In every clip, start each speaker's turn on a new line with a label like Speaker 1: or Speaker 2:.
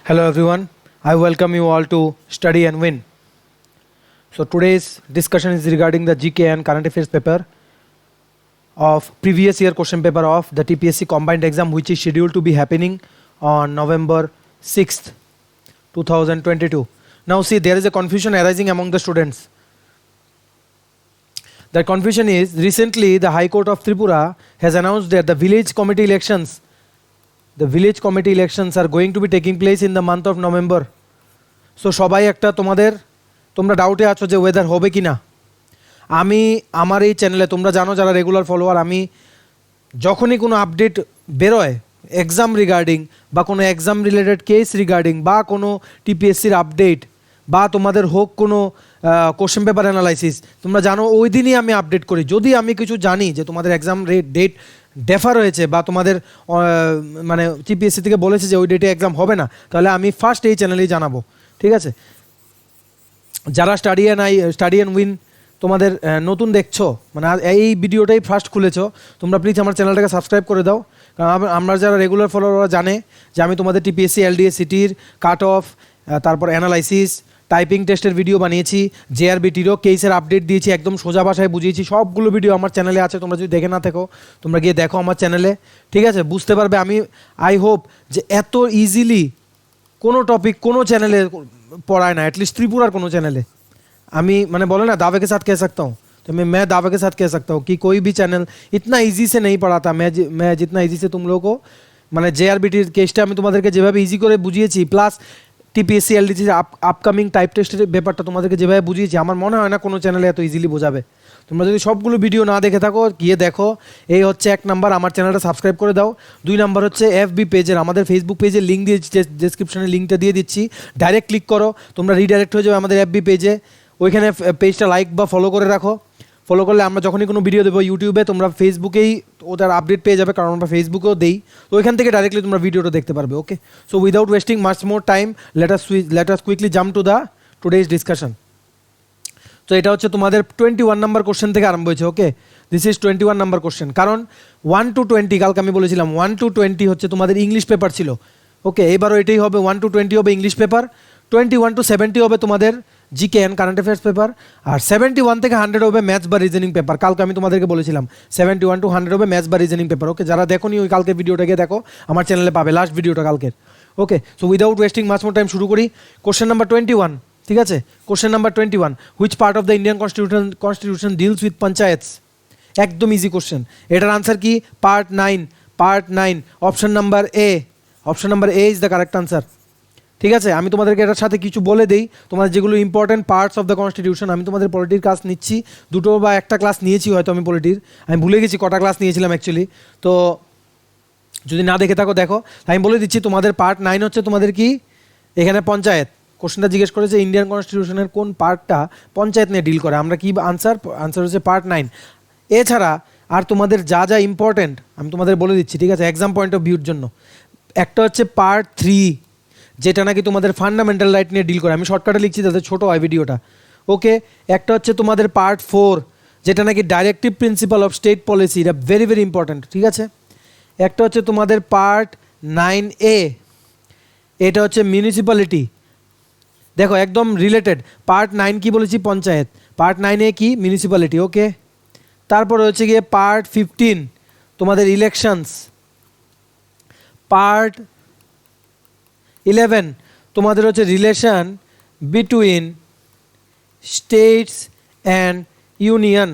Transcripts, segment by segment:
Speaker 1: Hello everyone, I welcome you all to Study and Win. So today's discussion is regarding the GK and current affairs paper of previous year question paper of the TPSC combined exam, which is scheduled to be happening on November 6th, 2022. Now see, there is a confusion arising among the students. The confusion is, recently the High Court of Tripura has announced that the village committee elections are going to be taking place in the month of November. So সবাই একটা তোমরা ডাউটে আছো যে weather হবে কি না। আমি আমার এই চ্যানেলে তোমরা জানো যারা রেগুলার ফলোয়ার, আমি যখনই কোনো আপডেট বেরোয় এক্সাম রিগার্ডিং বা কোনো এক্সাম রিলেটেড কেস রিগার্ডিং বা কোনো টিপিএসসির আপডেট বা তোমাদের হোক কোনো কোশ্চেন পেপার অ্যানালাইসিস, তোমরা জানো ওই দিনই আমি আপডেট করি। যদি আমি কিছু জানি যে তোমাদের এক্সাম ডেট ডেফার হয়েছে বা তোমাদের মানে টিপিএসসি থেকে বলেছে যে ওই ডেটে এক্সাম হবে না, তাহলে আমি ফার্স্ট এই চ্যানেলেই জানাবো, ঠিক আছে? যারা স্টাডি অ্যান্ড উইন তোমাদের নতুন দেখছো, মানে এই ভিডিওটাই ফার্স্ট খুলেছো, তোমরা প্লিজ আমার চ্যানেলটাকে সাবস্ক্রাইব করে দাও। কারণ আমরা যারা রেগুলার ফলোয়াররা জানে যে আমি তোমাদের টিপিএসসি এলডিএস সিটির কাট অফ, তারপর অ্যানালাইসিস, টাইপিং টেস্টের ভিডিও বানিয়েছি, জেআরবিটিরও কেসের আপডেট দিয়েছি, একদম সোজা ভাষায় বুঝিয়েছি। সবগুলো ভিডিও আমার চ্যানেলে আছে, তোমরা যদি দেখে না থাকো তোমরা গিয়ে দেখো আমার চ্যানেলে, ঠিক আছে? বুঝতে পারবে। আমি আই হোপ যে এত ইজিলি কোনো টপিক কোনো চ্যানেলে पढ़ाए ना, एटलीस्ट त्रिपुरा कोनो चैनल है। अमी मैंने बोला ना दावे के साथ कह सकता हूँ, तो मैं दावे के साथ कह सकता हूँ कि कोई भी चैनल इतना इजी से नहीं पढ़ाता। मैं जितना इजी से तुम लोगों को মানে জেআরবিটির কেসটা আমি তোমাদেরকে যেভাবে ইজি করে বুঝিয়েছি, plus TPSC LDC upcoming type টেস্টের ব্যাপারটা তোমাদেরকে যেভাবে বুঝিয়েছি, আমার মনে হয় না কোনো চ্যানেলে এত ইজিলি বোঝাবে। তোমরা যদি সবগুলো ভিডিও না দেখে থাকো গিয়ে দেখো। এই হচ্ছে 1 নাম্বার, আমার চ্যানেলটা সাবস্ক্রাইব করে দাও। 2 নাম্বার হচ্ছে এফবি পেজের, আমাদের ফেসবুক পেজের লিঙ্ক দিয়েছি, ডেসক্রিপশনে লিঙ্কটা দিয়ে দিচ্ছি, ডাইরেক্ট ক্লিক করো, তোমরা রিডাইরেক্ট হয়ে যাবে আমাদের এফবি পেজে। ওইখানে পেজটা লাইক বা ফলো করে রাখো। ফলো করলে আমরা যখনই কোনো ভিডিও দেবো ইউটিউবে, তোমরা ফেসবুকেই ওটার আপডেট পেয়ে যাবে, কারণ আমরা ফেসবুকেও দেই, তো ওইখান থেকে ডাইরেক্টলি তোমরা ভিডিওটা দেখতে পারবে। Okay, so without wasting much more time, let us quickly jump to the today's discussion. তো এটা হচ্ছে তোমাদের 21 নাম্বার কোশ্চেন থেকে আরম্ভ হয়েছে। ওকে, দিস ইজ 21 নাম্বার কোশ্চেন, কারণ 1 to 20 কালকে আমি বলেছিলাম 1 to 20 হচ্ছে তোমাদের ইংলিশ পেপার ছিল। ওকে, এবারও এটাই হবে, 1 to 20 হবে ইংলিশ পেপার, 21 to 70 হবে তোমাদের GK and current affairs paper, আর 71 থেকে 100 হবে ম্যাথস বা রিজনিং পেপার। কালকে আমি তোমাদেরকে বলেছিলাম 71 to 100 হবে ম্যাথস বা রিজনিং পেপার। ওকে, যারা দেখোনি ওই কালকে ভিডিওটাকে দেখো, আমার চ্যানেলে পাবে লাস্ট ভিডিওটা কালকের। Okay, so without wasting much more time শুরু করি। কোশ্চেন নাম্বার 21, ঠিক আছে? Question number 21, which part of the Indian constitution deals with panchayats? একদম ইজি কোশ্চেন। এটার আনসার কি? Part 9। Option number A is the correct answer, ঠিক আছে? আমি তোমাদেরকে এটার সাথে কিছু বলে দিই, তোমাদের যেগুলো important parts of the constitution. আমি তোমাদের পলিটির ক্লাস নিচ্ছি, 2টো বা 1টা ক্লাস নিয়েছি হয়তো আমি পলিটির, আমি ভুলে গেছি কটা ক্লাস নিয়েছিলাম অ্যাকচুয়ালি। তো যদি না দেখে থাকো দেখো, আমি বলে দিচ্ছি তোমাদের পার্ট 9 হচ্ছে তোমাদের কি, এখানে পঞ্চায়েত। কোশ্চেনটা জিজ্ঞেস করেছে ইন্ডিয়ান কনস্টিটিউশনের কোন পার্টটা পঞ্চায়েত নিয়ে ডিল করে, আমরা কি আনসার হচ্ছে পার্ট 9। এছাড়া আর তোমাদের যা যা ইম্পর্টেন্ট আমি তোমাদের বলে দিচ্ছি, ঠিক আছে, এক্সাম পয়েন্ট অফ ভিউর জন্য। একটা হচ্ছে পার্ট 3, যেটা নাকি তোমাদের ফান্ডামেন্টাল রাইট নিয়ে ডিল করে, আমি শর্টকাটে লিখছি যাতে ছোটো হয় ভিডিওটা। ওকে, একটা হচ্ছে তোমাদের পার্ট 4, যেটা নাকি directive principle of state policy, এটা ভেরি ভেরি ইম্পর্টেন্ট, ঠিক আছে? একটা হচ্ছে তোমাদের পার্ট 9A, এটা হচ্ছে মিউনিসিপ্যালিটি। দেখো একদম রিলেটেড, পার্ট 9 কি বলেছি? পঞ্চায়েত, পার্ট 9A কি? মিউনিসিপ্যালিটি। ওকে, তারপর হচ্ছে গিয়ে পার্ট 15 তোমাদের ইলেকশনস, পার্ট 11 তোমাদের হচ্ছে relation between states and union.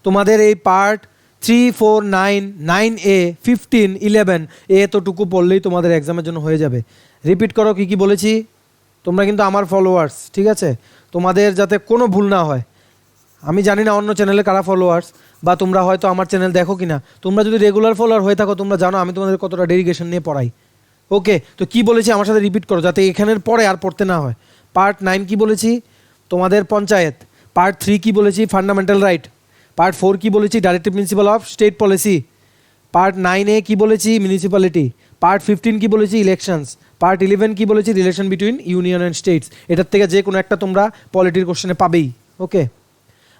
Speaker 1: তোমাদের এই পার্ট 3, 4, 9, 9A, 15, 11 এতটুকু পড়লেই তোমাদের এক্সামের জন্য হয়ে যাবে। রিপিট করো কি কি বলেছি, তোমরা কিন্তু আমার ফলোয়ার্স, ঠিক আছে? তোমাদের যাতে কোনো ভুল না হয়। আমি জানি না অন্য চ্যানেলে কারা ফলোয়ার্স, বা তোমরা হয়তো আমার চ্যানেল দেখো কিনা। তোমরা যদি রেগুলার ফলোয়ার হয়ে থাকো তোমরা জানো আমি তোমাদের কতটা ডেডিকেশন নিয়ে পড়াই। ওকে, তো কি বলেছি আমার সাথে রিপিট করো যাতে এখানের পরে আর পড়তে না হয়। পার্ট 9 কি বলেছি? তোমাদের পঞ্চায়েত। পার্ট 3 কি বলেছি? Fundamental right. পার্ট 4 কি বলেছি? Directive principle of state policy. Part 9A কি বলেছি? মিউনিসিপ্যালিটি। পার্ট 15 কি বলেছি? ইলেকশনস। পার্ট 11 কি বলেছি? Relation between union and states. এটার থেকে যে কোনো একটা তোমরা পলিটির কোশ্চেনে পাবেই। ওকে,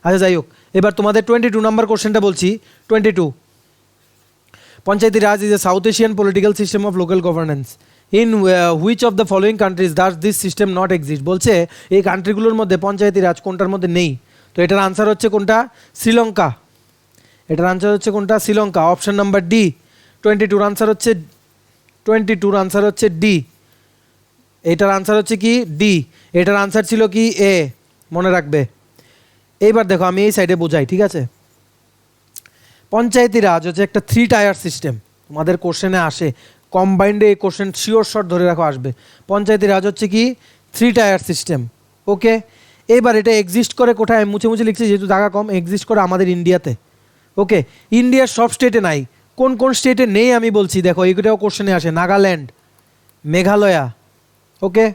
Speaker 1: আচ্ছা যাই হোক, এবার তোমাদের 22 নাম্বার কোশ্চেনটা বলছি। 22, Panchayati Raj is a South Asian political system of local governance. In which of the following countries does this system not exist, বলছে এই কান্ট্রিগুলোর মধ্যে পঞ্চায়েতি রাজ কোনটার মধ্যে নেই। তো এটার আনসার হচ্ছে কোনটা? শ্রীলঙ্কা। এটার আনসার হচ্ছে কোনটা? Sri Lanka. Option number D. 22 answer হচ্ছে 22 আনসার হচ্ছে ডি। এটার আনসার হচ্ছে কি? ডি। এটার আনসার ছিল কি? এ। মনে রাখবে। এইবার দেখো আমি এই সাইডে বোঝাই, ঠিক আছে? পঞ্চায়েতি রাজ হচ্ছে একটা 3 টায়ার সিস্টেম, তোমাদের কোশ্চেনে আসে, কম্বাইন্ডে এই কোশ্চেন শিওর শর্ট ধরে রাখো আসবে। পঞ্চায়েতি রাজ হচ্ছে কি? 3 টায়ার সিস্টেম। ওকে, এইবার এটা এক্সিস্ট করে কোথায়? মুছে মুছে লিখছি যেহেতু জায়গা কম। এক্সিস্ট করে আমাদের ইন্ডিয়াতে। ওকে, ইন্ডিয়ার সব স্টেটে নাই। কোন কোন স্টেটে নেই আমি বলছি, দেখো এইটাও কোশ্চেনে আসে। নাগাল্যান্ড, মেঘালয়া, ওকে,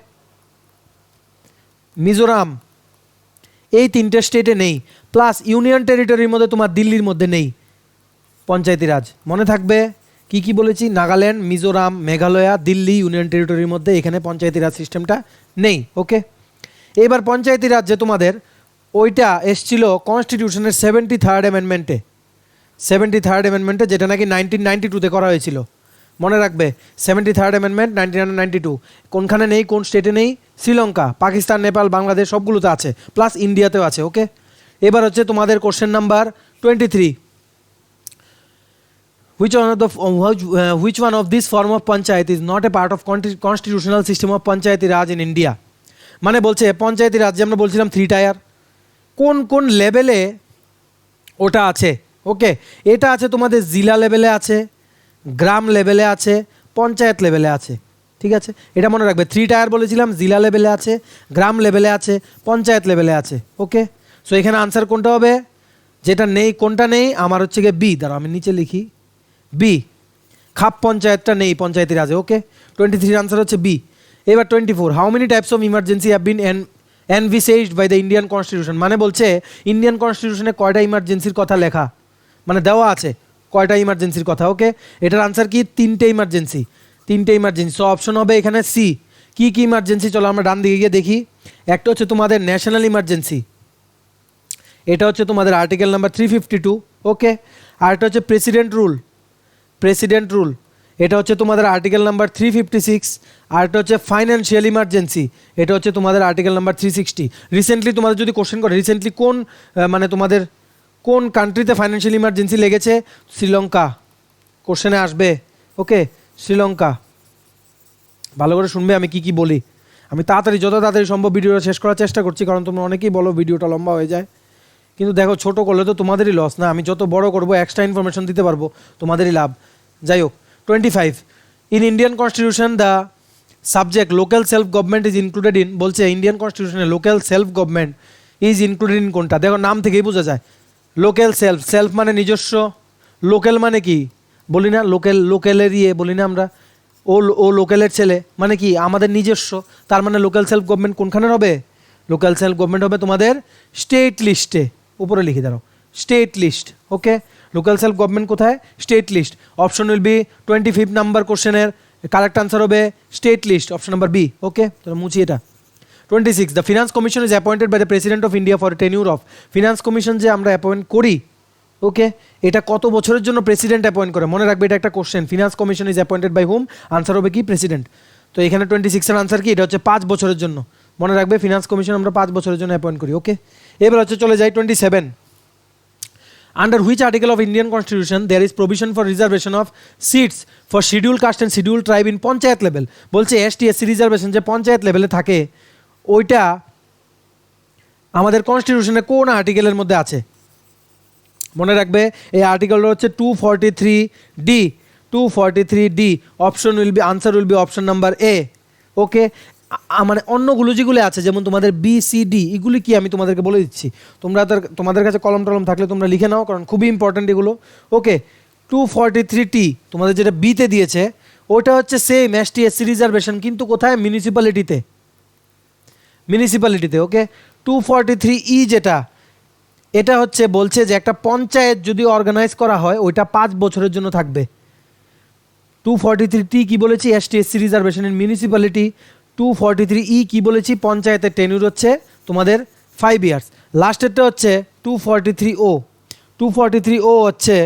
Speaker 1: মিজোরাম, এই 3টে স্টেটে নেই। প্লাস ইউনিয়ন টেরিটরির মধ্যে তোমার দিল্লির মধ্যে নেই পঞ্চায়েতি রাজ। মনে থাকবে কি কি বলেছি? নাগাল্যান্ড, মিজোরাম, মেঘালয়া, দিল্লি, ইউনিয়ন টেরিটরির মধ্যে এখানে পঞ্চায়েতি রাজ সিস্টেমটা নেই। ওকে, এবার পঞ্চায়েতি রাজ যে তোমাদের ওইটা এসছিল কনস্টিটিউশনের 73rd অ্যামেন্ডমেন্টে। 73rd অ্যামেন্ডমেন্টে, যেটা নাকি 1992-তে করা হয়েছিল। মনে রাখবে 73rd অ্যামেন্ডমেন্ট 1992। কোনখানে নেই? কোন স্টেটে নেই? শ্রীলঙ্কা, পাকিস্তান, নেপাল, বাংলাদেশ সবগুলোতে আছে, প্লাস ইন্ডিয়াতেও আছে। ওকে, এবার হচ্ছে তোমাদের question number 23। which one of this form of panchayat is not a part of constitutional system of panchayati raj in India? মানে বলছে পঞ্চায়েতি রাজ যে আমরা বলছিলাম 3 টায়ার, কোন কোন লেভেলে ওটা আছে? ওকে, এটা আছে তোমাদের জেলা লেভেলে আছে, গ্রাম লেভেলে আছে, পঞ্চায়েত লেভেলে আছে। ঠিক আছে, এটা মনে রাখবে। 3 টায়ার বলেছিলাম, জেলা লেভেলে আছে, গ্রাম লেভেলে আছে, পঞ্চায়েত লেভেলে আছে। ওকে, সো এখানে আনসার কোনটা হবে? যেটা নেই, কোনটা নেই? আমার হচ্ছে গিয়ে বি। দাঁড়াও আমি নিচে লিখি, বি। খাপ পঞ্চায়েতটা নেই পঞ্চায়েতি রাজে। ওকে, 23 আনসার হচ্ছে বি। এবার 24, how many types of emergency have been envisaged by the Indian constitution? মানে বলছে ইন্ডিয়ান কনস্টিটিউশনে কয়টা ইমার্জেন্সির কথা লেখা, মানে দেওয়া আছে কয়টা ইমার্জেন্সির কথা। ওকে, এটার আনসার কি? 3টে ইমার্জেন্সি। 3টে ইমার্জেন্সি। সো অপশন হবে এখানে সি। কি কি ইমার্জেন্সি? চলো আমরা ডান দিকে গিয়ে দেখি। একটা হচ্ছে তোমাদের ন্যাশনাল ইমার্জেন্সি, এটা হচ্ছে তোমাদের আর্টিকেল নাম্বার 352। ওকে, আর এটা হচ্ছে প্রেসিডেন্ট রুল, প্রেসিডেন্ট রুল, এটা হচ্ছে তোমাদের আর্টিকেল নাম্বার 356। আর এটা হচ্ছে ফাইন্যান্সিয়াল ইমার্জেন্সি, এটা হচ্ছে তোমাদের আর্টিকেল নাম্বার 360। রিসেন্টলি তোমাদের যদি কোশ্চেন করে রিসেন্টলি কোন মানে তোমাদের কোন কান্ট্রিতে ফাইন্যান্সিয়াল ইমার্জেন্সি লেগেছে? শ্রীলঙ্কা, কোশ্চেনে আসবে। ওকে, শ্রীলঙ্কা। ভালো করে শুনবে আমি কি কি বলি। আমি তাড়াতাড়ি, যত তাড়াতাড়ি সম্ভব ভিডিওটা শেষ করার চেষ্টা করছি, কারণ তোমরা অনেকেই বলো ভিডিওটা লম্বা হয়ে যায়। কিন্তু দেখো ছোট করলে তো তোমাদেরই লস না, আমি যত বড় করবো এক্সট্রা ইনফরমেশন দিতে পারবো, তোমাদেরই লাভ। যাই হোক, 25, in Indian constitution the subject local self government is included in, বলছে ইন্ডিয়ান কনস্টিটিউশনে local self government is included in কোনটা? দেখো নাম থেকেই বোঝা যায়। লোকাল সেলফ, সেলফ মানে নিজস্ব, লোকাল মানে কি বলি না, লোকাল, লোকালের ইয়ে বলি না আমরা, ও লোকালের ছেলে, মানে কি আমাদের নিজস্ব। তার মানে লোকাল সেলফ গভর্নমেন্ট কোনখানের হবে? লোকাল সেলফ গভর্নমেন্ট হবে তোমাদের স্টেট লিস্টে। উপরে লিখে দাও state list. Okay, local self government কোথায়? State list. Option will be 25 number কোশ্চেনের কারেক্ট আনসার হবে state list, option number B. Okay, তাহলে মুছি এটা। 26, the finance commission is appointed by the president of India for tenure of, finance commission যে আমরা appoint করি, ওকে, এটা কত বছরের জন্য প্রেসিডেন্ট অ্যাপয়েন্ট করে? মনে রাখবে এটা একটা question. Finance commission is appointed by hmm? Answer হবে কি? প্রেসিডেন্ট। তো এখানে 26-এর আনসার কি? এটা হচ্ছে 5 বছরের জন্য। মনে রাখবে ফিনান্স কমিশন আমরা 5 বছরের জন্য অ্যাপয়েন্ট করি। ওকে, এবার হচ্ছে চলে যাই 27, under which article of Indian constitution there is provision for reservation of seats for schedule caste and schedule tribe in panchayat level? বলছে এসটি এসসি রিজার্ভেশন যে পঞ্চায়েত লেভেলে থাকে, ওইটা আমাদের কনস্টিটিউশনে কোন আর্টিকেলের মধ্যে আছে? মনে রাখবে এই আর্টিকেলটা হচ্ছে 243D, 243D। Option will be, answer will be option number A. Okay, মানে অন্যগুলো যেগুলো আছে যেমন তোমাদের BCD, এগুলি কি আমি তোমাদেরকে বলে দিচ্ছি, তোমাদের কাছে কলম টলম থাকলে তোমরা লিখে নাও, কারণ খুবই ইম্পর্ট্যান্ট এগুলো। ওকে, 243T তোমাদের যেটা বিতে দিয়েছে ওটা হচ্ছে সেম এসটি এসসি রিজার্ভেশন, কিন্তু কোথায়? মিউনিসিপ্যালিটিতে, মিউনিসিপ্যালিটিতে। ওকে, 243E যেটা, এটা হচ্ছে বলছে যে একটা পঞ্চায়েত যদি অর্গানাইজ করা হয় ওইটা 5 বছরের জন্য থাকবে। 243T কি বলেছি? ST SC reservation in municipality. 243E কি বলেছি? পঞ্চায়েতের টেনিউর হচ্ছে তোমাদের 5 ইয়ার্স। লাস্টেরটা হচ্ছে 243O। 243O হচ্ছে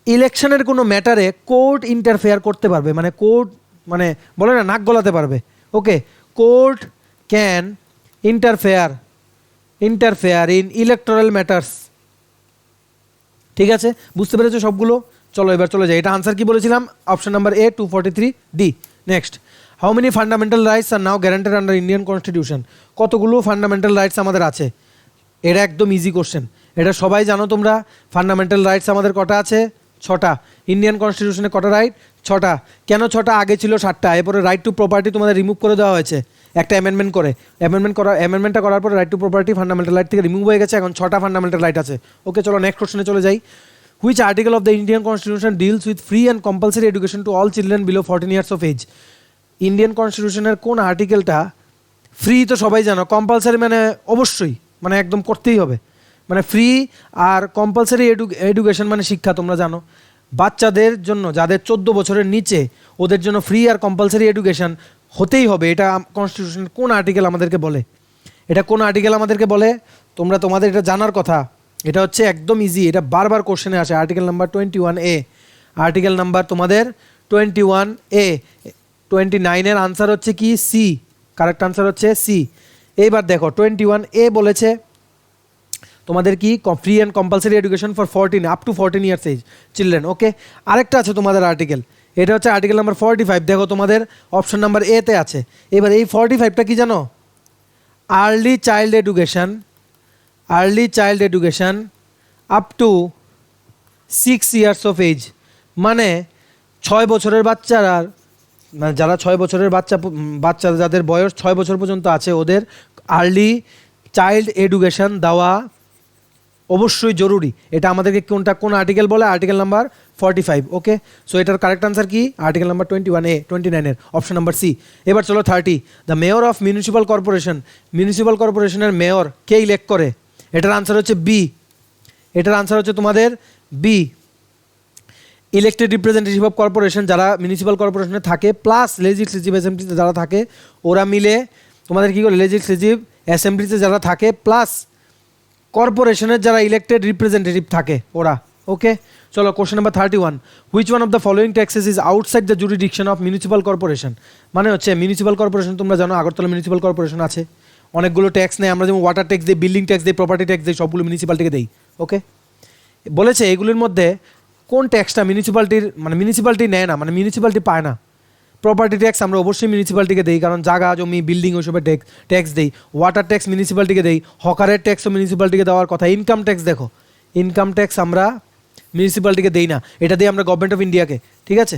Speaker 1: ইলেকশনের কোনো ম্যাটারে কোর্ট ইন্টারফেয়ার করতে পারবে, মানে কোর্ট মানে বলে না নাক গলাতে পারবে। Okay, court can interfere in electoral matters. ঠিক আছে, বুঝতে পেরেছো সবগুলো? চলো এবার চলে যাই। এটা আনসার কি বলেছিলাম? Option number A 243 D. Next, how many fundamental rights are now guaranteed under Indian constitution? কতগুলো ফান্ডামেন্টাল রাইটস আমাদের আছে? এটা একদম ইজি কোশ্চেন, এটা সবাই জানো তোমরা। ফান্ডামেন্টাল রাইটস আমাদের কটা আছে? 6টা। ইন্ডিয়ান কনস্টিটিউশনে কটা রাইট? 6টা। কেন 6টা? আগে ছিল 7টা, এরপরে রাইট টু প্রপার্টি তোমাদের রিমুভ করে দেওয়া হয়েছে একটা অ্যামেন্ডমেন্ট করে। অ্যামেন্ডমেন্টটা করার পরে right two property fundamental right থেকে রিমুভ হয়ে গেছে, এখন 6টা ফান্ডামেন্টাল রাইট আছে। ওকে, চলো নেক্সট কোশ্চেনে চলে যাই। Which article of the Indian constitution deals with free and compulsory education to all children below 14 years of age? Indian কনস্টিটিউশনের কোন আর্টিকেলটা ফ্রি? তো সবাই জানো। কম্পালসারি মানে অবশ্যই, মানে একদম করতেই হবে, মানে ফ্রি। আর কম্পালসারি এডুকেশন মানে শিক্ষা, তোমরা জানো বাচ্চাদের জন্য যাদের 14 বছরের নিচে ওদের জন্য ফ্রি আর কম্পালসারি এডুকেশন হতেই হবে। এটা কনস্টিটিউশনের কোন আর্টিকেল আমাদেরকে বলে? এটা কোন আর্টিকেল আমাদেরকে বলে? তোমাদের এটা জানার কথা। এটা হচ্ছে একদম ইজি, এটা বারবার কোশ্চেনে আসে। Article number 21A। Article number তোমাদের 21A। 29-এর আনসার হচ্ছে কি? সি। কারেক্ট আনসার হচ্ছে সি। এইবার দেখো 21A বলেছে তোমাদের কি? Free and compulsory education for 14 up to 14 years age children. Okay, আরেকটা আছে তোমাদের আর্টিকেল, এটা হচ্ছে আর্টিকেল নাম্বার 45। দেখো তোমাদের অপশন নাম্বার এতে আছে। এবার এই 45টা কি জানো? Early child education up to 6 years of age. মানে 6 বছরের বাচ্চারা, মানে যারা 6 বছরের বাচ্চা যাদের বয়স 6 বছর পর্যন্ত আছে ওদের আর্লি চাইল্ড এডুকেশন দেওয়া অবশ্যই জরুরি। এটা আমাদেরকে কোন আর্টিকেল বলে? Article number 45। ওকে, সো এটার কারেক্ট আনসার কি? আর্টিকেল নাম্বার 21A 29-এর অপশন নাম্বার সি। এবার চলো 30, দ্য মেয়র অফ মিউনিসিপ্যাল কর্পোরেশনের মেয়র কে ইলেক্ট করে? এটার আনসার হচ্ছে বি। এটার আনসার হচ্ছে তোমাদের B. Elected representative of corporation যারা মিউনিসিপ্যাল কর্পোরেশনে থাকে প্লাস লেজিসলেটিভ অ্যাসেম্বলিতে যারা থাকে ওরা মিলে তোমাদের কী করে? লেজিসলেটিভ অ্যাসেম্বলিতে যারা থাকে প্লাস কর্পোরেশনের যারা ইলেক্টেড রিপ্রেজেন্টেটিভ থাকে ওরা। ওকে, চলো question number 31, which one of the following taxes is outside the jurisdiction of municipal corporation? মানে হচ্ছে মিউনিসিপ্যাল কর্পোরেশন তোমরা জানো আগরতলা মিউনিসিপ্যাল কর্পোরেশন আছে, অনেকগুলো ট্যাক্স নেই। আমরা যেমন ওয়াটার ট্যাক্স দিই, বিল্ডিং ট্যাক্স দিই, প্রপার্টি ট্যাক্স দিই, সবগুলো মিউনিসিপ্যালিটিকে দেই। ওকে, বলেছে এগুলির মধ্যে কোন ট্যাক্সটা মিউনিসিপ্যালিটি নেয় না, মানে মিউনিসিপ্যালিটি পায় না? প্রপার্টি ট্যাক্স আমরা অবশ্যই মিউনিসিপ্যালিটিকে দেই, কারণ জায়গা জমি বিল্ডিং ওইসবের ট্যাক্স দেই। ওয়াটার ট্যাক্স মিউনিসিপ্যালিটিকে দেই, হকারের ট্যাক্সও মিউনিসিপ্যালিটিকে দেওয়ার কথা। ইনকাম ট্যাক্স দেখো, ইনকাম ট্যাক্স আমরা মিউনিসিপ্যালিটিকে দেই না, এটা দিই আমরা গভর্নমেন্ট অফ ইন্ডিয়াকে। ঠিক আছে,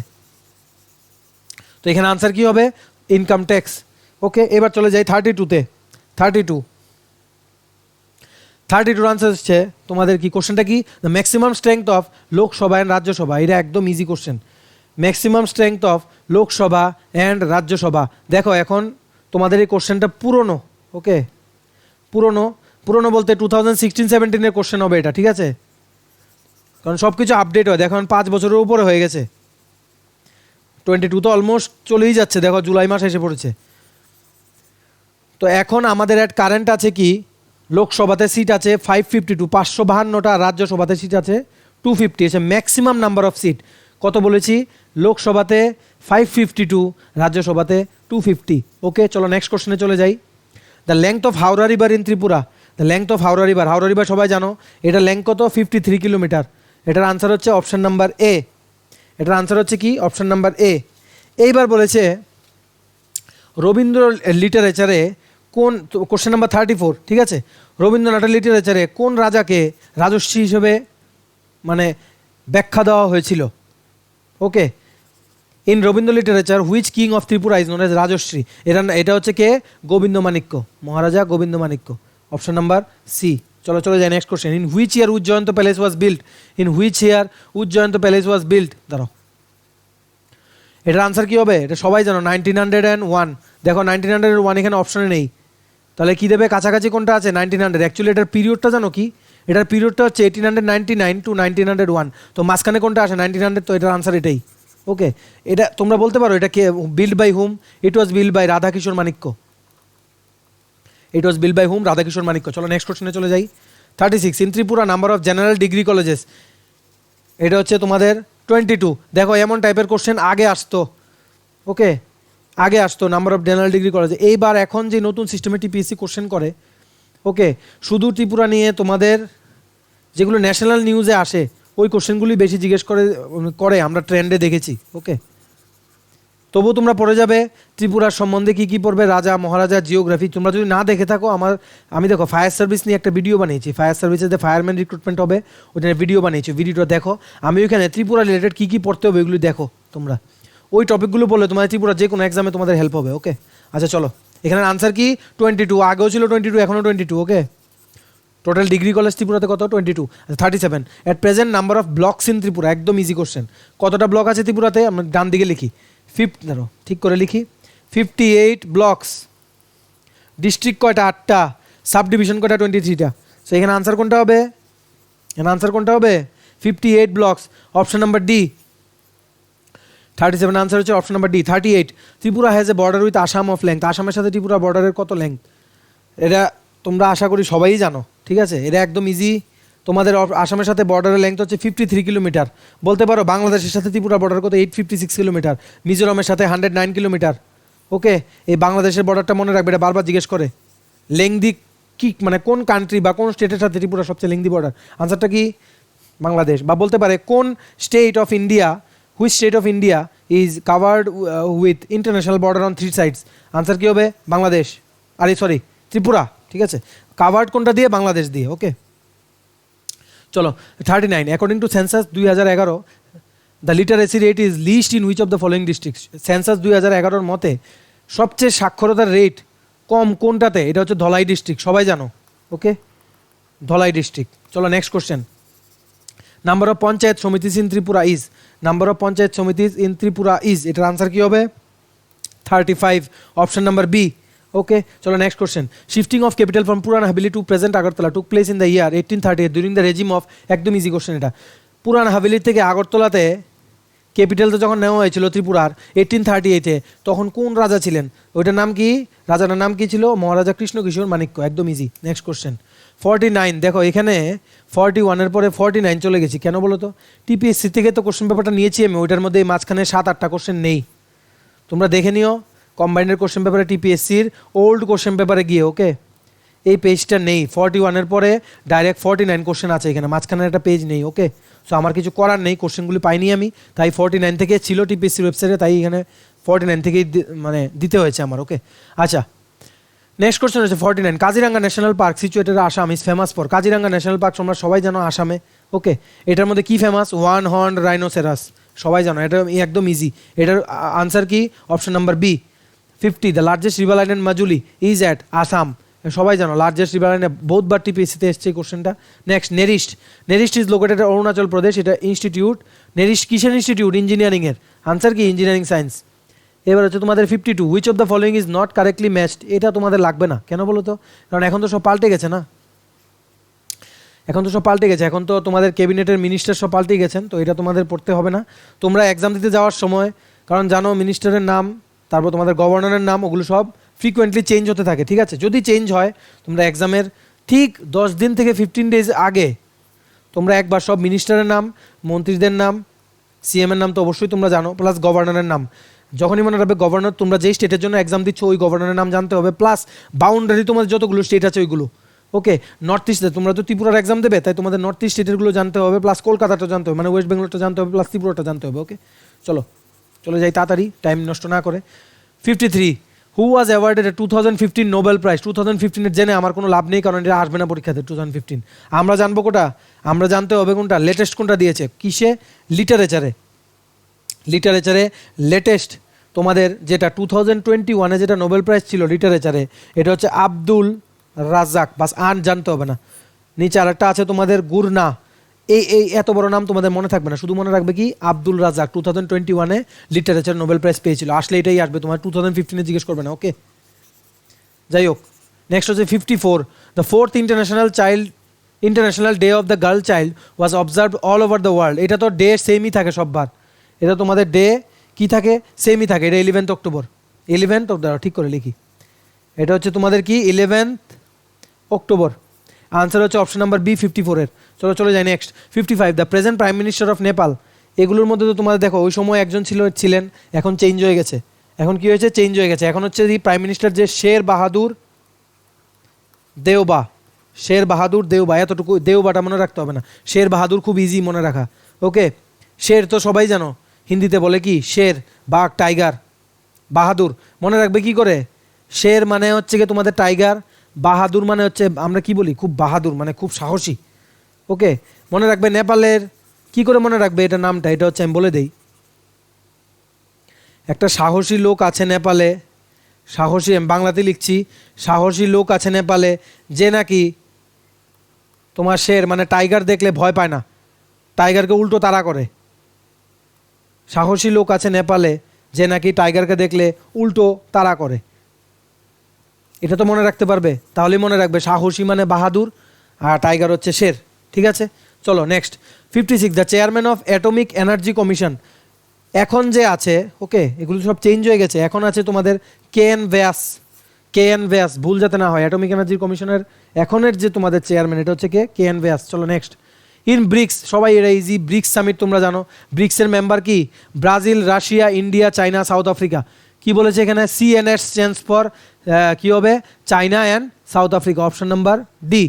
Speaker 1: তো এখানে আনসার কি হবে? Income tax. ওকে, এবার চলে যাই 32-তে। 32 আনসার হচ্ছে তোমাদের কি? কোশ্চেনটা কি? The maximum strength of Lok Sabha and Rajya Sabha. এটা একদম easy question. Maximum strength of Lok Sabha and Rajya Sabha. দেখো এখন তোমাদের এই কোশ্চেনটা পুরনো। ওকে, পুরনো বলতে 2016-17-এর কোশ্চেন হবে এটা। ঠিক আছে, কারণ সব কিছু আপডেট হয়। দেখো 5 বছরের উপরে হয়ে গেছে। 22 তো অলমোস্ট চলেই যাচ্ছে, দেখো জুলাই মাস এসে পড়েছে। তো এখন আমাদের অ্যাট কারেন্ট আছে কি? লোকসভাতে সিট আছে 552, 552টা। রাজ্যসভাতে সিট আছে 250। এসে ম্যাক্সিমাম নাম্বার অফ সিট কত বলেছি? লোকসভাতে 552, রাজ্যসভাতে 250। ওকে, চলো নেক্সট কোশ্চেনে চলে যাই। The length of Howrah river in Tripura. The length of Howrah river সবাই জানো, এটা লেংথ কত? 53 কিলোমিটার। এটার আনসার হচ্ছে অপশন নাম্বার এ। এটার আনসার হচ্ছে কি? অপশন নাম্বার এ। এইবার বলেছে রবীন্দ্র লিটারেচারে কোন? Question number 34। ঠিক আছে, রবীন্দ্রনাথের লিটারেচারে কোন রাজাকে রাজর্ষি হিসেবে মানে ব্যাখ্যা দেওয়া হয়েছিল? Okay, in Rabindra literature which king of Tripura is known as Rajshri? এটা হচ্ছে কে? Govindamanikya, Maharaja Govindamanikya. Option number C. চলে যাই next question. In which year Ujjayanta palace was built? দাঁড়াও, এটার আনসার কি হবে? এটা সবাই জানো, 1901। দেখো 1901 এখানে অপশনে নেই, তাহলে কি দেবে? কাছাকাছি কোনটা আছে? 1900। অ্যাকচুয়ালি এটার পিরিয়ডটা জানো কি? এটার পিরিয়ডটা হচ্ছে 1899 টু 1901। তো মাঝখানে কোনটা আসে? 1900। তো এটার আনসার এটাই। ওকে, এটা তোমরা বলতে পারো এটা কে build by hmm? It was build by Radhakishore Manikya. চলো নেক্সট কোশ্চেনে চলে যাই। 36, in Tripura number of general degree colleges. এটা হচ্ছে তোমাদের 22। দেখো এমন টাইপের কোশ্চেন আগে আসতো, ওকে, আগে আসতো number of general degree college. এইবার এখন যে নতুন সিস্টেমে টিপিএসসি কোশ্চেন করে, ওকে, শুধু ত্রিপুরা নিয়ে তোমাদের যেগুলো ন্যাশনাল নিউজে আসে ওই কোশ্চেনগুলি বেশি জিজ্ঞেস করে আমরা ট্রেন্ডে দেখেছি। ওকে, তবুও তোমরা পড়ে যাবে ত্রিপুরার সম্বন্ধে কী কী পড়বে, রাজা মহারাজা, জিওগ্রাফি। তোমরা যদি না দেখে থাকো, আমি দেখো ফায়ার সার্ভিস নিয়ে একটা ভিডিও বানিয়েছি, ফায়ার সার্ভিসে যে ফায়ারম্যান রিক্রুটমেন্ট হবে ওটা নিয়ে ভিডিও বানিয়েছি, ভিডিওটা দেখো। আমি ওইখানে ত্রিপুরা রিলেটেড কী কী পড়তে হবে ওইগুলি দেখো তোমরা। ওই টপিকগুলো বললে তোমাদের ত্রিপুরা যে কোনো এক্সামে তোমাদের হেল্প হবে। ওকে, আচ্ছা চলো, এখানে আনসার কি 22, আগেও ছিল 22, এখনও 22। ওকে, টোটাল ডিগ্রি কলেজ ত্রিপুরাতে কত? 22, 37। At present number of blocks in Tripura, একদম ইজি কোশ্চেন। কতটা ব্লক আছে ত্রিপুরাতে? আমরা ডান দিকে লিখি ঠিক করে লিখি 58 ব্লকস। ডিস্ট্রিক্ট কয়টা? 8টা। সাব ডিভিশন কয়টা? 23টা। সো এখানে আনসার কোনটা হবে? 58 blocks. Option number D. 37 answer হচ্ছে option number D. 38, Tripura has a border with Assam of length. আসামের সাথে ত্রিপুরা বর্ডারের কত লেংথ? এটা তোমরা আশা করি সবাই জানো, ঠিক আছে, এটা একদম ইজি। তোমাদের আসামের সাথে বর্ডারের লেংথ হচ্ছে 53 কিলোমিটার। বলতে পারো বাংলাদেশের সাথে ত্রিপুরা বর্ডার কত? 856 কিলোমিটার। মিজোরামের সাথে 109 কিলোমিটার। ওকে, এই বাংলাদেশের বর্ডারটা মনে রাখবে, এটা বারবার জিজ্ঞেস করে। লেংদি কি মানে কোন কান্ট্রি বা কোন স্টেটের সাথে ত্রিপুরা সবচেয়ে লেংদি বর্ডার? আনসারটা কি? বাংলাদেশ। বা বলতে পারে কোন state of India, which state of India is covered with international border on 3 sides? Answer কি হবে? বাংলাদেশ। সরি, ত্রিপুরা। ঠিক আছে, কাভার্ড কোনটা দিয়ে? বাংলাদেশ দিয়ে। ওকে, চলো 39, according to census 2011, the literacy rate is least in which of the following districts? Census 2011 মতে সবচেয়ে সাক্ষরতার রেট কম কোনটাতে? এটা হচ্ছে ধলাই ডিস্ট্রিক্ট, সবাই জানো। Okay, Dhalai district. চলো next question. Number of panchayat samitis in Tripura is? Number of panchayat samitis in Tripura is, এটার আনসার কি হবে? 35, অপশন নাম্বার বি। ওকে, চলো next question. Shifting of capital from Puran Haveli to present Agartala took place in the year 1838 during the regime of, একদম easy question এটা। পুরান হাভেলির থেকে আগরতলাতে ক্যাপিটালটা যখন নেওয়া হয়েছিল ত্রিপুরার 1838-এ, তখন কোন রাজা ছিলেন? ওইটার নাম কি? রাজাটার নাম কি ছিল? মহারাজা কৃষ্ণকিশোর মাণিক্য। একদম ইজি। নেক্সট কোশ্চেন 49, দেখো এখানে 41-এর পরে 49 চলে গেছি কেন বলো তো? টিপিএসসি থেকে তো কোশ্চেন পেপারটা নিয়েছি আমি, ওইটার মধ্যে মাঝখানে 7-8টা কোশ্চেন নেই, তোমরা দেখে নিও কম্বাইন্ডের কোশ্চেন পেপারে, টিপিএসসির ওল্ড কোশ্চেন পেপারে গিয়ে। ওকে, এই পেজটা নেই, 41-এর পরে ডাইরেক্ট 49 কোশ্চেন আছে এখানে, মাঝখানে একটা পেজ নেই। ওকে, সো আমার কিছু করার নেই, কোশ্চেনগুলি পাইনি আমি, তাই 49 থেকে ছিল টিপিএসসির ওয়েবসাইটে, তাই এখানে 49 থেকেই মানে দিতে হয়েছে আমার। ওকে, আচ্ছা নেক্সট কোশ্চেন হচ্ছে 49, Kaziranga national park situated Assam is famous for? Kaziranga national park তোমরা সবাই জানো আসামে। ওকে, এটার মধ্যে কি ফেমাস? ওয়ান হর্ন রাইনোসেরাস, সবাই জানো, এটা একদম ইজি। এটার আনসার কি? Option number B. 50, the largest river line in Majuli is at Assam, সবাই জানো লার্জেস্ট রিভার লাইনে, বহুতবার টিপিএসসিতে এসছে এই কোশ্চেনটা। Next নেরিস্ট, নেরিস্ট is located Arunachal Pradesh, এটা ইনস্টিটিউট। নেরিস্ট কিসের ইনস্টিটিউট? ইঞ্জিনিয়ারিংয়ের। আনসার কি? Engineering science. এবার হচ্ছে তোমাদের 52, which of the following is not correctly matched? এটা তোমাদের লাগবে না, কেন বলো তো? কারণ এখন তো সব পাল্টে গেছে না, এখন তো তোমাদের ক্যাবিনেটের মিনিস্টার সব পাল্টে গেছেন, তো এটা তোমাদের পড়তে হবে না। তোমরা এক্সাম দিতে যাওয়ার সময়, কারণ জানো মিনিস্টারের নাম, তারপর তোমাদের গভর্নরের নাম, ওগুলো সব ফ্রিকোয়েন্টলি চেঞ্জ হতে থাকে, ঠিক আছে? যদি চেঞ্জ হয়, তোমরা এক্সামের ঠিক 10 দিন থেকে 15 ডেজ আগে তোমরা একবার সব মিনিস্টারের নাম, মন্ত্রীদের নাম, সিএমের নাম তো অবশ্যই তোমরা জানো, প্লাস গভর্নরের নাম, যখনই মনে রাখবে গভর্নর, তোমরা যেই স্টেটের জন্য এক্সাম দিচ্ছ ওই গভর্নরের নাম জানতে হবে, প্লাস বাউন্ডারি তোমাদের যতগুলো স্টেট আছে ওইগুলো। ওকে, নর্থ ইস্টে তোমরা তো ত্রিপুরার এক্সাম দেবে, তাই তোমাদের নর্থ ইস্ট স্টেটেরগুলো জানতে হবে, প্লাস কলকাতাটা জানতে হবে, মানে ওয়েস্ট বেঙ্গলটা জানতে হবে, প্লাস ত্রিপুরাটা জানতে হবে। ওকে, চলে যাই তাড়াতাড়ি, টাইম নষ্ট না করে। 53, হু ওয়াজ অ্যাওয়ার্ডেড 2015 নোবেল প্রাইজ? 2015-এর জেনে আমার কোনো লাভ নেই, কারণ এটা আসবে না পরীক্ষাতে 2015। আমরা জানবো কোটা? আমরা জানতে হবে কোনটা লেটেস্ট, কোনটা দিয়েছে কিসে? লিটারেচারে লেটেস্ট তোমাদের যেটা 2021-এ যেটা নোবেল প্রাইজ ছিল লিটারেচারে, এটা হচ্ছে আব্দুল রাজ্জাক। বাস আর জানতে হবে না। নিচে আরেকটা আছে তোমাদের গুরনা, এই এত বড় নাম তোমাদের মনে থাকবে না, শুধু মনে রাখবে কি আব্দুল রাজ্জাক 2021-এ লিটারেচার নোবেল প্রাইজ পেয়েছিল। আসলে এটাই আসবে, তোমার 2015-এ জিজ্ঞেস করবে না। ওকে, যাই হোক, নেক্সট হচ্ছে 54, the fourth international day of the girl child was observe all over the world. এটা তো ডে সেমই থাকে সববার, এটা তোমাদের ডে কি থাকে? সেমই থাকে। এটা 11th অক্টোবর, 11th ঠিক করে লিখি, এটা হচ্ছে তোমাদের কি 11th অক্টোবর। আনসার হচ্ছে অপশন নাম্বার বি 54-এর। চলে যাই next 55, the present prime minister of Nepal. এগুলোর মধ্যে তো তোমাদের দেখো ওই সময় একজন ছিলেন, এখন চেঞ্জ হয়ে গেছে। এখন কি হয়েছে, চেঞ্জ হয়ে গেছে, এখন হচ্ছে প্রাইম মিনিস্টার যে শের বাহাদুর দেওবা, শের বাহাদুর দেওবা, এতটুকু দেওবাটা মনে রাখতে হবে না, শের বাহাদুর খুব ইজি মনে রাখা। ওকে, শের তো সবাই জানো, হিন্দিতে বলে কি শের, বাঘ, টাইগার। বাহাদুর মনে রাখবে কি করে, শের মানে হচ্ছে কি তোমাদের টাইগার, বাহাদুর মানে হচ্ছে আমরা কি বলি খুব বাহাদুর মানে খুব সাহসী। ওকে, মনে রাখবে নেপালের কি করে মনে রাখবে এটা নামটা, এটা হচ্ছে আমি বলে দেই, একটা সাহসী লোক আছে নেপালে, সাহসী, আমি বাংলাতে লিখছি, সাহসী লোক আছে নেপালে যে নাকি তোমার শের মানে টাইগার দেখলে ভয় পায় না, টাইগারকে উল্টো তাড়া করে। সাহসী লোক আছে নেপালে যে নাকি টাইগারকে দেখলে উল্টো তাড়া করে, এটা তো মনে রাখতে পারবে, তাহলেই মনে রাখবে সাহসী মানে বাহাদুর আর টাইগার হচ্ছে শের। ঠিক আছে, চলো next. 56, the chairman of atomic energy commission, এখন যে আছে, ওকে এগুলো সব চেঞ্জ হয়ে গেছে, এখন আছে তোমাদের কেএন ব্যাস, কেএন ব্যাস, ভুল যাতে না হয়, অ্যাটমিক এনার্জি কমিশনের এখনের যে তোমাদের চেয়ারম্যান এটা হচ্ছে কে, কেএন ব্যাস। চলো নেক্সট। ইন ব্রিক্স, সবাই এটা ইজি, ব্রিক্স সামিট তোমরা জানো, ব্রিক্সের মেম্বার কি, Brazil, Russia, India, China, south Africa. কি বলেছে এখানে, সিএনএস স্ট্যান্ডস ফর কি হবে, China and south Africa, option number D.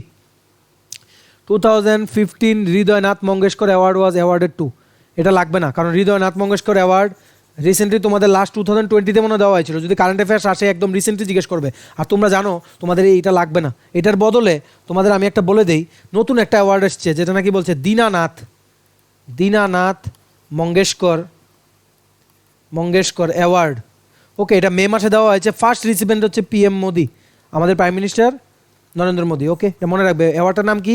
Speaker 1: 2015 Hridaynath Mangeshkar award was awarded two, এটা লাগবে না, কারণ হৃদয়নাথ মঙ্গেশকর অ্যাওয়ার্ড রিসেন্টলি তোমাদের লাস্ট 2020-তে মনে দেওয়া হয়েছিল, যদি কারেন্ট অ্যাফেয়ার্স আসে একদম রিসেন্টলি জিজ্ঞেস করবে, আর তোমরা জানো তোমাদের এইটা লাগবে না। এটার বদলে তোমাদের আমি একটা বলে দেই, নতুন একটা অ্যাওয়ার্ড এসছে যেটা নাকি বলছে দীনানাথ, দীনানাথ মঙ্গেশকর, মঙ্গেশকর অ্যাওয়ার্ড। ওকে, এটা মে মাসে দেওয়া হয়েছে, ফার্স্ট রিসিপেন্ট হচ্ছে পিএম মোদি, আমাদের প্রাইম মিনিস্টার নরেন্দ্র মোদী। ওকে, মনে রাখবে অ্যাওয়ার্ডটার নাম কি,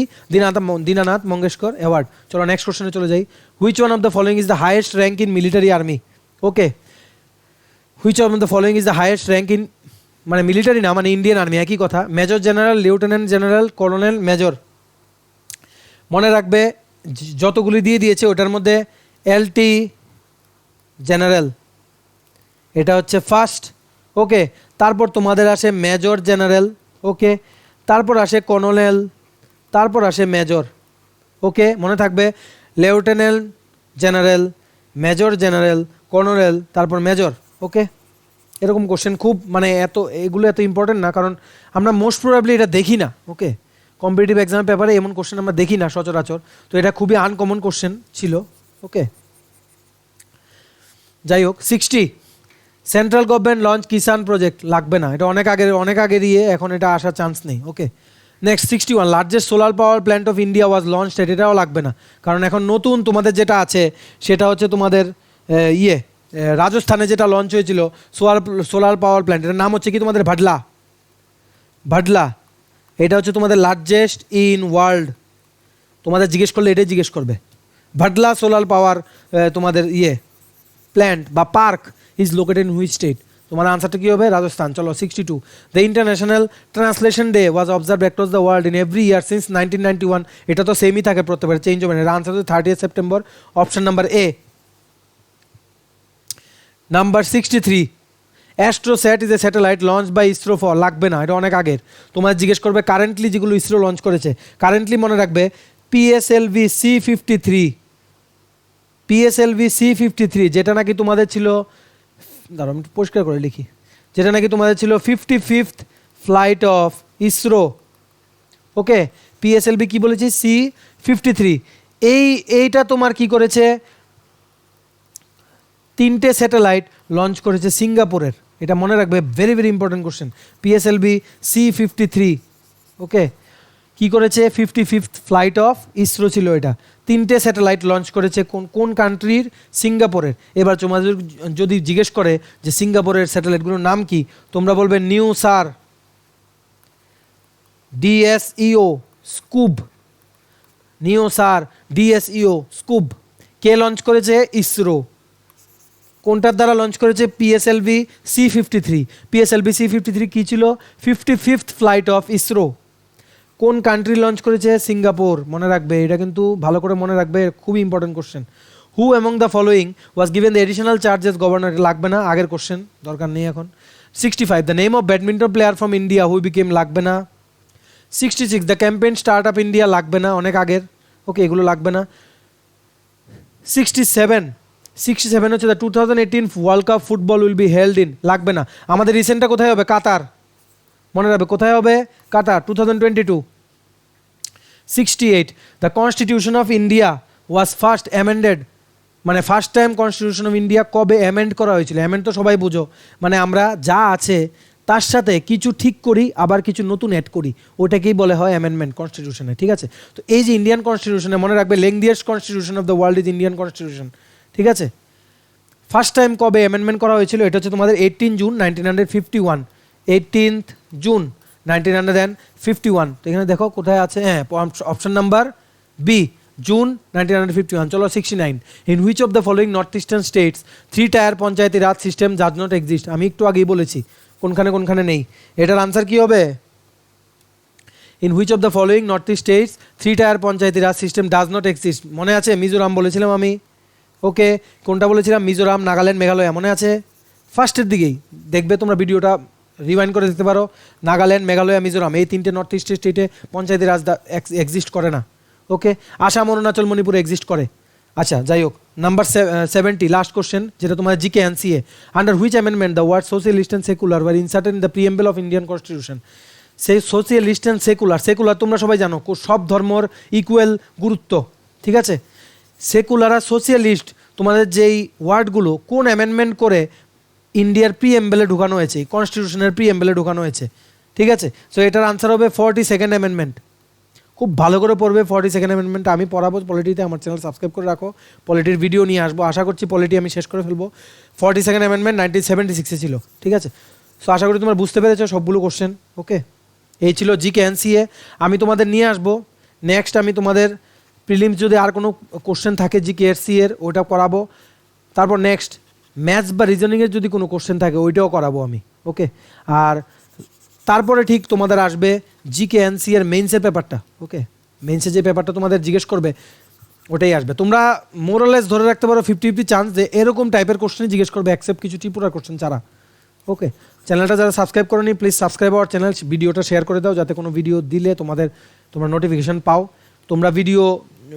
Speaker 1: দীনানাথ মঙ্গেশকর অ্যাওয়ার্ড। চলো নেক্সট কোশ্চেনে চলে যাই। Which one of the following is the highest rank in military army. Okay, which one of the following is the highest rank in, মানে মিলিটারি না মানে ইন্ডিয়ান আর্মি একই কথা, major general, lieutenant general, colonel, major. মনে রাখবে যতগুলি দিয়ে দিয়েছে ওটার মধ্যে এলটি জেনারেল এটা হচ্ছে ফার্স্ট। ওকে, তারপর তোমাদের আসে মেজর জেনারেল, ওকে, তারপর আসে কর্নেল, তারপর আসে মেজর। ওকে, মনে থাকবে lieutenant general, major general, colonel, তারপর মেজর। ওকে, এরকম কোশ্চেন খুব মানে এগুলো এত ইম্পর্টেন্ট না, কারণ আমরা মোস্ট প্রবাবলি এটা দেখি না। ওকে, কম্পিটিটিভ এক্সাম পেপারে এমন কোশ্চেন আমরা দেখি না সচরাচর, তো এটা খুবই আনকমন কোশ্চেন ছিল। ওকে, যাই হোক। 60, সেন্ট্রাল গভর্নমেন্ট লঞ্চ কিষাণ প্রজেক্ট, লাগবে না, এটা অনেক আগের এখন এটা আসার চান্স নেই। Okay, next 61, largest solar power plant of India was launch, এটাও লাগবে না, কারণ এখন নতুন তোমাদের যেটা আছে সেটা হচ্ছে তোমাদের রাজস্থানে যেটা লঞ্চ হয়েছিল সোলার পাওয়ার প্ল্যান্ট, এটার নাম হচ্ছে কি তোমাদের ভাডলা, ভাডলা, এটা হচ্ছে তোমাদের লার্জেস্ট ইন ওয়ার্ল্ড, তোমাদের জিজ্ঞেস করলে এটাই জিজ্ঞেস করবে, ভাডলা সোলার পাওয়ার তোমাদের প্ল্যান্ট বা park is located in which state, তোমার আনসারটা কী হবে, রাজস্থান। চলো 62, the international translation day was observe across the world in every year since 1991, এটা তো সেমই থাকে প্রত্যেকবার, চেঞ্জ হবে না, এর আনসার হচ্ছে 30 September, option number A. Number 63, Astrosat is a satellite launch by ISRO for, লাগবে না, এটা অনেক আগের, তোমার জিজ্ঞেস করবে কারেন্টলি যেগুলো ইসরো লঞ্চ করেছে, কারেন্টলি মনে রাখবে পিএসএলভি C53, পিএসএলভি C53 যেটা নাকি তোমাদের ছিল, দাঁড়াও আমি পরিষ্কার করে লিখি, যেটা নাকি তোমাদের ছিল 55th flight of ISRO. Okay, PSLV কি বলেছি, C53, এইটা তোমার কি করেছে, 3টে স্যাটেলাইট লঞ্চ করেছে সিঙ্গাপুরের, এটা মনে রাখবে, very very important question, PSLV C53। ওকে, কি করেছে, 55th ফ্লাইট অফ ইসরো ছিল এটা, 3টে স্যাটেলাইট লঞ্চ করেছে কোন কান্ট্রির, সিঙ্গাপুরের। এবার তোমাদের যদি জিজ্ঞেস করে যে সিঙ্গাপুরের স্যাটেলাইটগুলোর নাম কি, তোমরা বলবে নিউ সার, ডিএসইও, স্কুব, নিউ সার, ডিএসইও, স্কুব। কে লঞ্চ করেছে, ইসরো। কোনটার দ্বারা লঞ্চ করেছে, পিএসএলভি C53। পিএসএলভি C53 কি ছিল, 55th ফ্লাইট অফ ইসরো। কোন কান্ট্রি লঞ্চ করেছে, সিঙ্গাপুর, মনে রাখবে, এটা কিন্তু ভালো করে মনে রাখবে, খুবই important question. Who among the following was given the additional charges governor, লাগবে না, আগের কোশ্চেন, দরকার নেই এখন। 65, the name of badminton player from India who became, লাগবে না। 66, the campaign start up India, লাগবে না, অনেক আগের। ওকে, এগুলো লাগবে না। 67, 67 হচ্ছে the 2018 world cup football will be held in, লাগবে না। আমাদের রিসেন্টটা কোথায় হবে? কাতার, মনে রাখবে কোথায় হবে? Qatar 2022। 68 the constitution of India was first amended, মানে first time constitution of India কবে অ্যামেন্ড করা হয়েছিল? অ্যামেন্ড তো সবাই বুঝো, মানে আমরা যা আছে তার সাথে কিছু ঠিক করি আবার কিছু নতুন অ্যাড করি, ওটাকেই বলে হয় অ্যামেন্ডমেন্ট কনস্টিটিউশনে, ঠিক আছে? তো এই যে ইন্ডিয়ান কনস্টিটিউশনে মনে রাখবে lengthiest constitution of the world is Indian constitution, ঠিক আছে? ফার্স্ট টাইম কবে অ্যামেন্ডমেন্ট করা হয়েছিল? এটা হচ্ছে তোমাদের 18 জুন 1951, 18th জুন 1951। তো এখানে দেখো কোথায় আছে, হ্যাঁ অপশন নাম্বার বি, জুন 1951। চলো 69 in which of the following north eastern states three tier panchayati raj system does not exist? আমি একটু আগেই বলেছি কোনখানে কোনখানে নেই। এটার আনসার কি হবে? In which of the following north east states three tier panchayati raj system does not exist? মনে আছে মিজোরাম বলেছিলাম আমি, ওকে। কোনটা বলেছিলাম? মিজোরাম, নাগাল্যান্ড, মেঘালয়, মনে আছে? ফার্স্টের দিকেই দেখবে তোমরা ভিডিওটা রিওয়াইন্ড করে দেখতে পারো। নাগাল্যান্ড, মেঘালয়, মিজোরাম এই 3টে নর্থ ইস্ট স্টেটে পঞ্চায়েতি রাজ এক্সিস্ট করে না, ওকে। আসাম, অরুণাচল, মণিপুর এক্সিস্ট করে। আচ্ছা যাই হোক, নাম্বার 70 লাস্ট কোশ্চেন, যেটা তোমার জিকে এনসিএ। Under which amendment the word socialist and secular were inserted in the preamble of Indian constitution? সেই সোশ্যালিস্ট অ্যান্ড সেকুলার, সেকুলার তোমরা সবাই জানো সব ধর্মর ইকুয়াল গুরুত্ব, ঠিক আছে? সেকুলার আর সোশ্যালিস্ট তোমাদের যেই ওয়ার্ডগুলো কোন অ্যামেন্ডমেন্ট করে ইন্ডিয়ার প্রিএম্বলে ঢুকানো হয়েছে, কনস্টিটিউশনের প্রিএম্বলে ঢুকানো হয়েছে, ঠিক আছে? সো এটার আনসার হবে 42nd অ্যামেন্ডমেন্ট। খুব ভালো করে পড়বে 42nd অ্যামেন্ডমেন্ট, আমি পড়াবো পলিটিতে, আমার চ্যানেল সাবস্ক্রাইব করে রাখো, পলিটির ভিডিও নিয়ে আসবো, আশা করছি পলিটি আমি শেষ করে ফেলবো। 42nd অ্যামেন্ডমেন্ট 1976-এ ছিল, ঠিক আছে? সো আশা করি তোমরা বুঝতে পেরেছো সবগুলো কোশ্চেন, ওকে। এই ছিল জিকে এনসিএ। আমি তোমাদের নিয়ে আসবো নেক্সট, আমি তোমাদের প্রিলিমস যদি আর কোনো কোশ্চেন থাকে জিকে এনসিএর ওটা করাবো, তারপর নেক্সট ম্যাথস বা রিজনিংয়ের যদি কোনো কোশ্চেন থাকে ওইটাও করাবো আমি, ওকে। আর তারপরে ঠিক তোমাদের আসবে জিকে এনসিএর মেইনসের পেপারটা, ওকে। মেইনসে যে পেপারটা তোমাদের জিজ্ঞেস করবে ওটাই আসবে। তোমরা মোরালেস ধরে রাখতে পারো 50-50 চান্স যে এরকম টাইপের কোশ্চেন জিজ্ঞেস করবে, অ্যাকসেপ্ট কিছু ত্রিপুরার কোশ্চেন ছাড়া, ওকে। চ্যানেলটা যারা সাবস্ক্রাইব করোনি প্লিজ সাবস্ক্রাইব আওয়ার চ্যানেল, ভিডিওটা শেয়ার করে দাও যাতে কোনো ভিডিও দিলে তোমরা নোটিফিকেশন পাও। তোমরা ভিডিও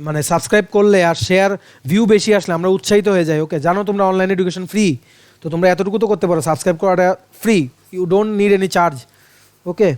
Speaker 1: মানে সাবস্ক্রাইব করলে আর শেয়ার ভিউ বেশি আসলে আমরা উৎসাহিত হয়ে যাই, ওকে। জানো তোমরা অনলাইন এডুকেশন ফ্রি, তো তোমরা এতটুকু তো করতে পারো, সাবস্ক্রাইব করাটা free, you don't need any charge, okay.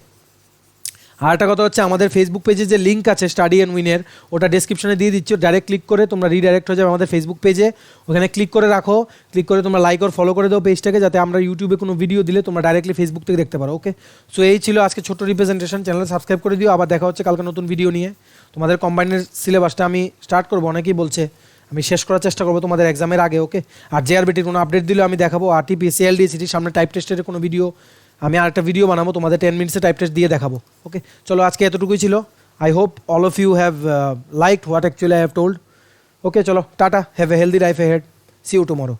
Speaker 1: আর একটা কথা হচ্ছে আমাদের ফেসবুক পেজে যে লিঙ্ক আছে স্টাডি অ্যান্ড উইনের, ওটা ডেসক্রিপশনে দিয়ে দিচ্ছি, ডাইরেক্ট ক্লিক করে তোমরা রিডাইরেক্ট হয়ে যাবে আমাদের ফেসবুক পেজে, ওখানে ক্লিক করে রাখো, ক্লিক করে তোমরা লাইক আর ফলো করে দাও পেজটাকে, যাতে আমরা ইউটিউবে কোনো ভিডিও দিলে তোমরা ডাইরেক্টলি ফেসবুক থেকে দেখতে পারো, ওকে। সো এই ছিল আজকে ছোট্ট রিপ্রেজেন্টেশন, চ্যানেল সাবস্ক্রাইব করে দিও, আবার দেখা হচ্ছে কালকে নতুন ভিডিও নিয়ে। তোমাদের কম্বাইনের সিলেবাসটা আমি স্টার্ট করবো, অনেকেই বলছে, আমি শেষ করার চেষ্টা করবো তোমাদের এক্সামের আগে, ওকে। আর জেআরবিটির কোনো আপডেট দিলেও আমি দেখাবো, আরটিপি সিএলডিসিটির সামনে টাইপ টেস্টের কোনো ভিডিও আমি আরেকটা ভিডিও বানাবো তোমাদের 10 মিনিটসে টাইপ টেস্ট দিয়ে দেখাবো, ওকে। চলো আজকে এতটুকুই ছিল। I hope all of you have liked what actually I have told, okay. চলো ta ta, have a healthy life ahead, see you tomorrow.